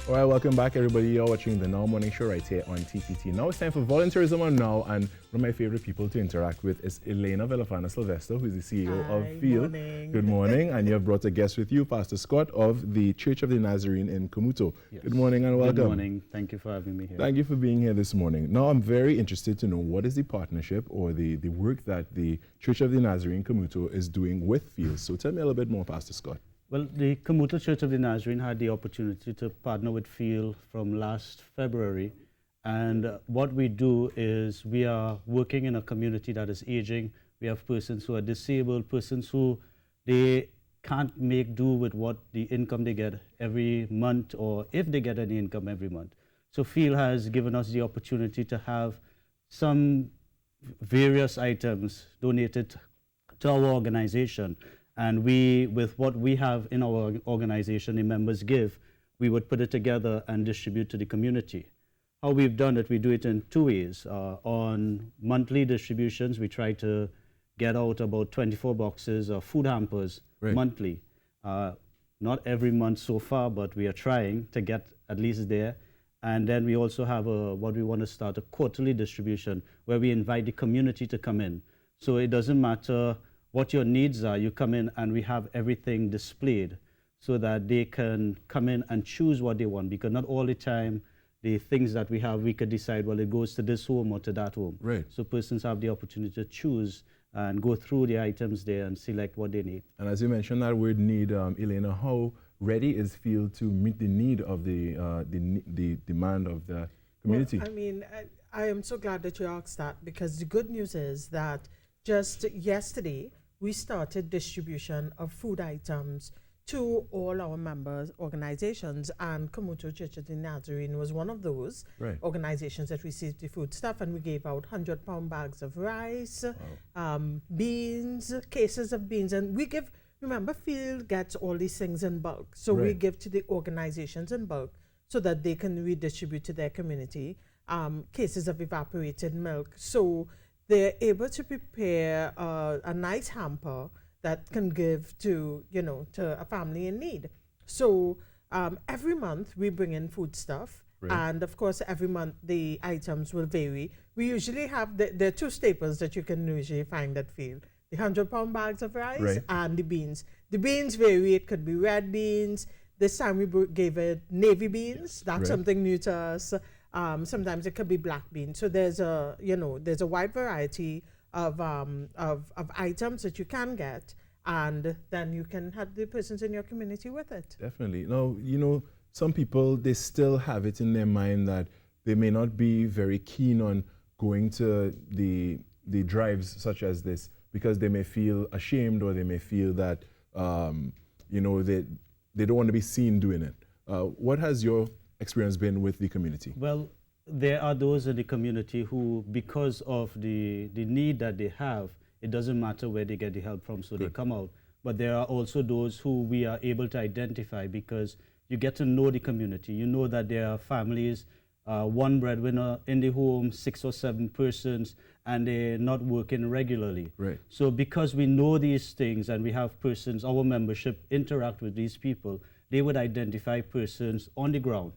All right, welcome back, everybody. You're watching the Now Morning Show right here on TTT. Now it's time for Volunteerism on Now, and one of my favorite people to interact with is Elena Villafana-Sylvester, who's the CEO of Field. Morning. Good morning, and you have brought a guest with you, Pastor Scott of the Church of the Nazarene in Kumuto. Yes. Good morning and welcome. Good morning. Thank you for having me here. Thank you for being here this morning. Now, I'm very interested to know what is the partnership or the work that the Church of the Nazarene Kumuto is doing with Field. So tell me a little bit more, Pastor Scott. Well, the Kumuto Church of the Nazarene had the opportunity to partner with Field from last February. And what we do is we are working in a community that is aging. We have persons who are disabled, persons who they can't make do with what the income they get every month, or if they get any income every month. So Field has given us the opportunity to have some various items donated to our organization. And we, with what we have in our organization, the members give, we would put it together and distribute to the community. How we've done it, we do it in two ways. On monthly distributions, we try to get out about 24 boxes of food hampers monthly. Not every month so far, but we are trying to get at least there. And then we also have what we want to start, a quarterly distribution, where we invite the community to come in. So it doesn't matter what your needs are, you come in and we have everything displayed so that they can come in and choose what they want, because not all the time the things that we have, we could decide, well, it goes to this home or to that home. Right. So persons have the opportunity to choose and go through the items there and select what they need. And as you mentioned that word need, Elena, how ready is Field to meet the need of the demand of the community? Well, I mean, I am so glad that you asked that, because the good news is that just yesterday, we started distribution of food items to all our members' organizations, and Kumuto Church of the Nazarene was one of those organizations that received the food stuff, and we gave out 100-pound bags of rice, beans, cases of beans, and we give, remember, Field gets all these things in bulk, so we give to the organizations in bulk so that they can redistribute to their community, cases of evaporated milk. So they're able to prepare a nice hamper that can give to, to a family in need. So every month we bring in food stuff, and of course every month the items will vary. We usually have, there are two staples that you can usually find at Field: the 100-pound bags of rice and the beans. The beans vary, it could be red beans. This time we gave it navy beans. That's something new to us. Sometimes it could be black beans. So there's a, there's a wide variety of items that you can get, and then you can have the persons in your community with it. Definitely. Now, some people, they still have it in their mind that they may not be very keen on going to the drives such as this, because they may feel ashamed, or they may feel that, they don't want to be seen doing it. What has your experience been with the community? Well, there are those in the community who, because of the need that they have, it doesn't matter where they get the help from, so they come out. But there are also those who we are able to identify, because you get to know the community. You know that there are families, one breadwinner in the home, 6 or 7 persons, and they're not working regularly. So because we know these things and we have persons, our membership interact with these people, they would identify persons on the ground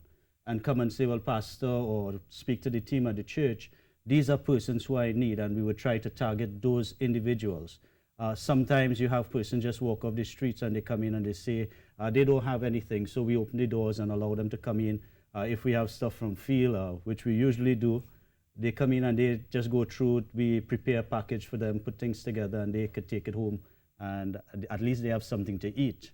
and come and say, well, Pastor, or speak to the team at the church, these are persons who are in need, and we would try to target those individuals. Sometimes you have persons just walk off the streets and they come in and they say they don't have anything, so we open the doors and allow them to come in. If we have stuff from Field, which we usually do, they come in and they just go through, we prepare a package for them, put things together, and they could take it home, and at least they have something to eat.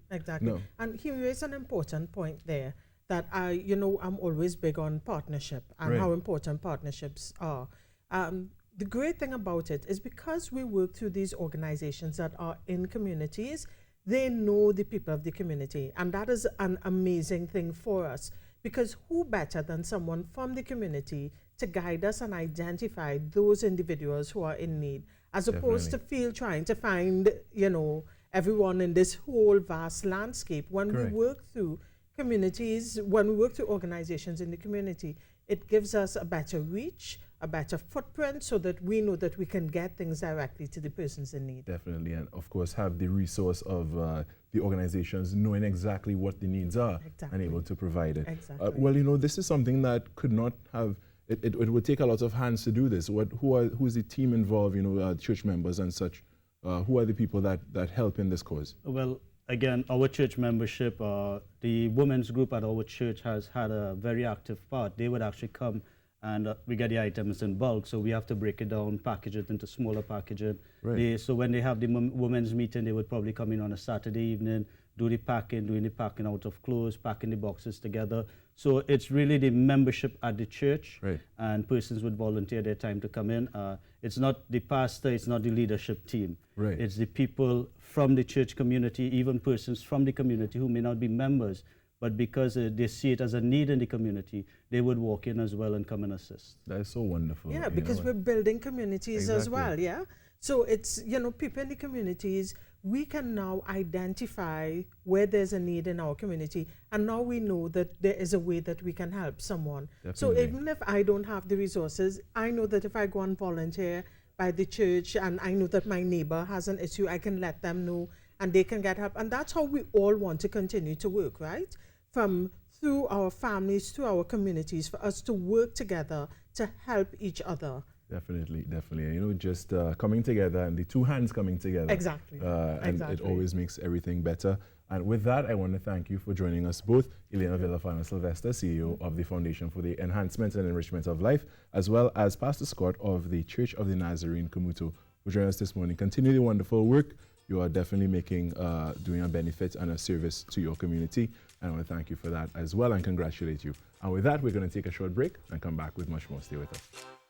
Exactly. And he raised an important point there, that I'm always big on partnership and how important partnerships are. The great thing about it is, because we work through these organizations that are in communities, they know the people of the community, and that is an amazing thing for us, because who better than someone from the community to guide us and identify those individuals who are in need, as opposed to Field trying to find, everyone in this whole vast landscape. When we work through communities, when we work through organizations in the community, it gives us a better reach, a better footprint so that we know that we can get things directly to the persons in need. Definitely, and of course have the resource of the organizations knowing exactly what the needs are and able to provide it. Exactly. Well, you know, this is something that could not have, it would take a lot of hands to do this. Who is the team involved, you know, church members and such? Who are the people that help in this cause? Well, again, our church membership, the women's group at our church has had a very active part. They would actually come and we get the items in bulk, so we have to break it down, package it into smaller packaging. Right. So when they have the women's meeting, they would probably come in on a Saturday evening, doing the packing out of clothes, packing the boxes together. So it's really the membership at the church, Right. and persons would volunteer their time to come in. It's not the pastor, it's not the leadership team. Right. It's the people from the church community, even persons from the community who may not be members, but because they see it as a need in the community, they would walk in as well and come and assist. That is so wonderful. Yeah, you because know. we're building communities as Exactly. well, yeah? So it's, you know, people in the communities, we can now identify where there's a need in our community, and now we know that there is a way that we can help someone. So Definitely. even if I don't have the resources, I know that if I go and volunteer by the church and I know that my neighbor has an issue, I can let them know and they can get help. And that's how we all want to continue to work, right? Through our families, through our communities, for us to work together to help each other. Definitely. You know, just coming together and the two hands coming together. Exactly. And it always makes everything better. And with that, I want to thank you for joining us both, Elena Villafana-Sylvester, CEO of the Foundation for the Enhancement and Enrichment of Life, as well as Pastor Scott of the Church of the Nazarene, Kamuto, for joining us this morning. Continue the wonderful work. You are definitely doing a benefit and a service to your community. And I want to thank you for that as well and congratulate you. And with that, we're going to take a short break and come back with much more. Stay with us.